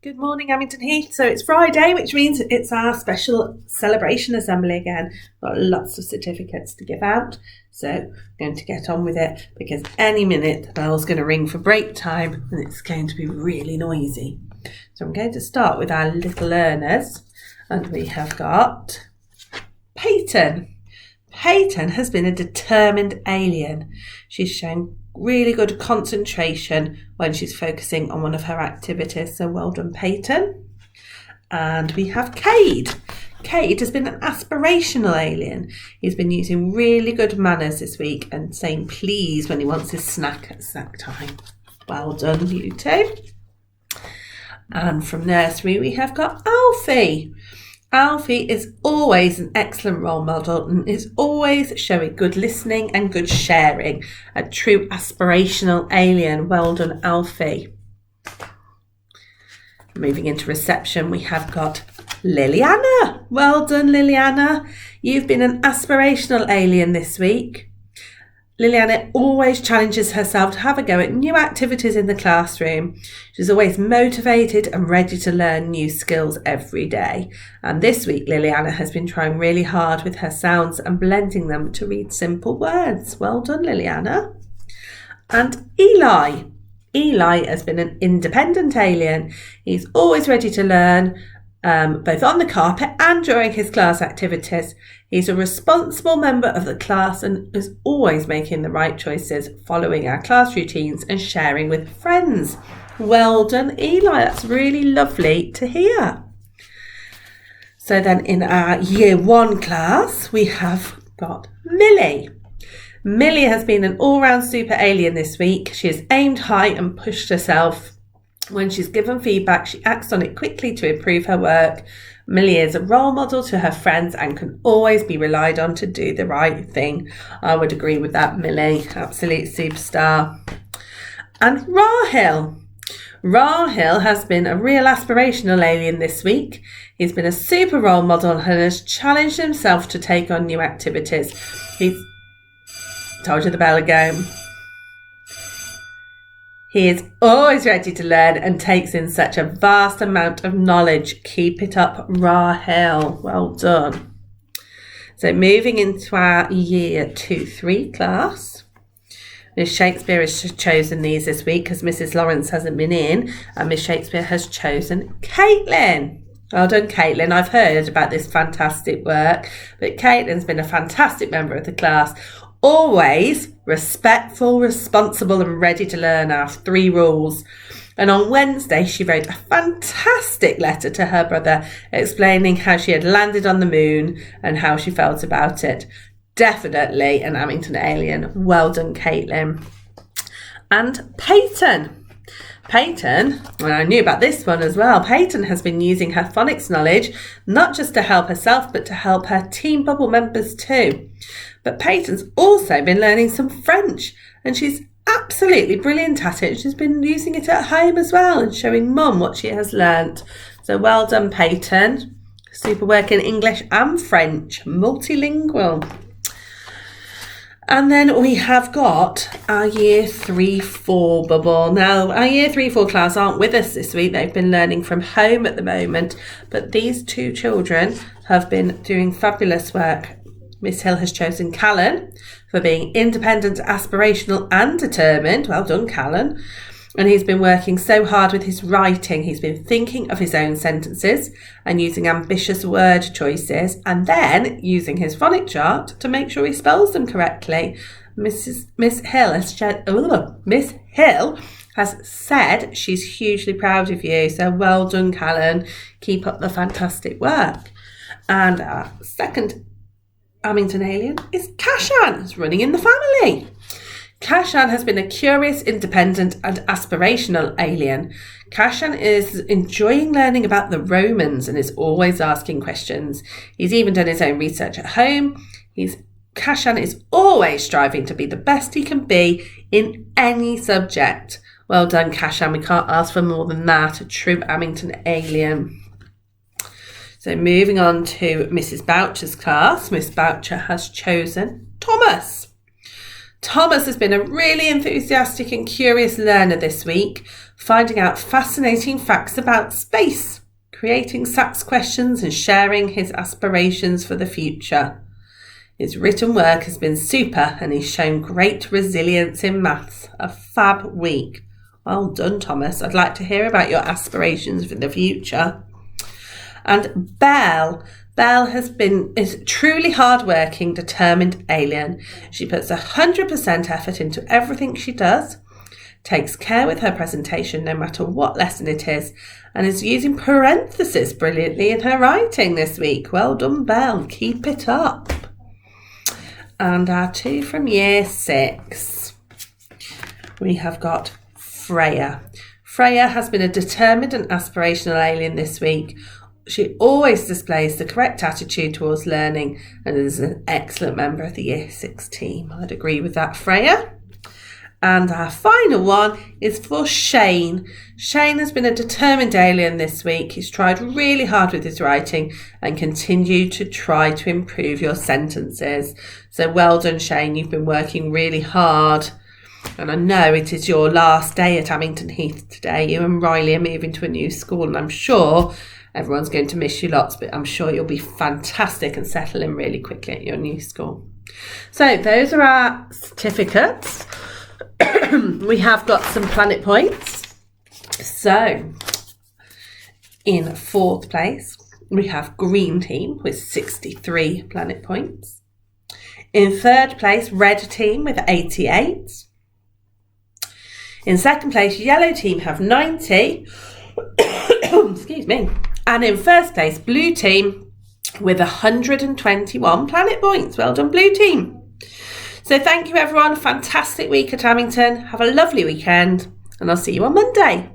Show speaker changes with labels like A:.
A: Good morning, Amington Heath. So it's Friday, which means it's our special celebration assembly again. Got lots of certificates to give out, so I'm going to get on with it because any minute the bell's going to ring for break time and it's going to be really noisy. So I'm going to start with our little learners, and we have got Peyton. Peyton has been a determined alien. She's shown really good concentration when she's focusing on one of her activities. So well done, Peyton. And we have Cade. Cade has been an aspirational alien. He's been using really good manners this week and saying please when he wants his snack at snack time. Well done, you two. And from nursery we have got Alfie. Alfie is always an excellent role model and is always showing good listening and good sharing. A true aspirational alien. Well done, Alfie. Moving into reception, we have got Liliana. Well done, Liliana. You've been an aspirational alien this week. Liliana always challenges herself to have a go at new activities in the classroom. She's always motivated and ready to learn new skills every day. And this week, Liliana has been trying really hard with her sounds and blending them to read simple words. Well done, Liliana. And Eli. Eli has been an independent alien. He's always ready to learn, both on the carpet and during his class activities. He's a responsible member of the class and is always making the right choices, following our class routines and sharing with friends. Well done, Eli. That's really lovely to hear. So then in our Year 1 class, we have got Millie. Millie has been an all-round super alien this week. She has aimed high and pushed herself. When she's given feedback, she acts on it quickly to improve her work. Millie is a role model to her friends and can always be relied on to do the right thing. I would agree with that, Millie. Absolute superstar. And Rahil. Rahil has been a real aspirational alien this week. He's been a super role model and has challenged himself to take on new activities. He's told you the bell again. He is always ready to learn and takes in such a vast amount of knowledge. Keep it up, Rahel. Well done. So moving into our Year 2-3 class. Miss Shakespeare has chosen these this week because Mrs. Lawrence hasn't been in, and Miss Shakespeare has chosen Caitlin. Well done, Caitlin. I've heard about this fantastic work, but Caitlin's been a fantastic member of the class. Always respectful, responsible and ready to learn our 3 rules. And on Wednesday, she wrote a fantastic letter to her brother explaining how she had landed on the moon and how she felt about it. Definitely an Amington alien. Well done, Caitlin. And Peyton. Peyton, well, I knew about this one as well. Peyton has been using her phonics knowledge, not just to help herself, but to help her Team Bubble members too. But Peyton's also been learning some French, and she's absolutely brilliant at it. She's been using it at home as well and showing Mum what she has learnt. So well done, Peyton. Super work in English and French, multilingual. And then we have got our Year 3-4 bubble. Now, our Year 3-4 class aren't with us this week. They've been learning from home at the moment. But these 2 children have been doing fabulous work. Miss Hill has chosen Callan for being independent, aspirational and determined. Well done, Callan. And he's been working so hard with his writing. He's been thinking of his own sentences and using ambitious word choices and then using his phonic chart to make sure he spells them correctly. Miss Hill has said she's hugely proud of you. So well done, Callan. Keep up the fantastic work. And our second Amington alien is Kashan. It's running in the family. Kashan has been a curious, independent and aspirational alien. Kashan is enjoying learning about the Romans and is always asking questions. He's even done his own research at home. Kashan is always striving to be the best he can be in any subject. Well done, Kashan. We can't ask for more than that. A true Amington alien. So moving on to Mrs. Boucher's class. Miss Boucher has chosen Thomas. Thomas has been a really enthusiastic and curious learner this week, finding out fascinating facts about space, creating SATS questions and sharing his aspirations for the future. His written work has been super and he's shown great resilience in maths. A fab week. Well done, Thomas. I'd like to hear about your aspirations for the future. And Belle is truly hardworking, determined alien. She puts 100% effort into everything she does, takes care with her presentation no matter what lesson it is, and is using parentheses brilliantly in her writing this week. Well done, Belle. Keep it up. And our 2 from year 6. We have got Freya. Freya has been a determined and aspirational alien this week. She always displays the correct attitude towards learning and is an excellent member of the Year 6 team. I'd agree with that, Freya. And our final one is for Shane. Shane has been a determined alien this week. He's tried really hard with his writing and continued to try to improve your sentences. So well done, Shane. You've been working really hard. And I know it is your last day at Abington Heath today. You and Riley are moving to a new school, and I'm sure everyone's going to miss you lots, but I'm sure you'll be fantastic and settle in really quickly at your new school. So those are our certificates. We have got some planet points. So in 4th place, we have Green Team with 63 planet points. In 3rd place, Red Team with 88. In 2nd place, Yellow Team have 90. Excuse me. And in 1st place, Blue Team with 121 planet points. Well done, Blue Team. So thank you, everyone. Fantastic week at Abington. Have a lovely weekend, and I'll see you on Monday.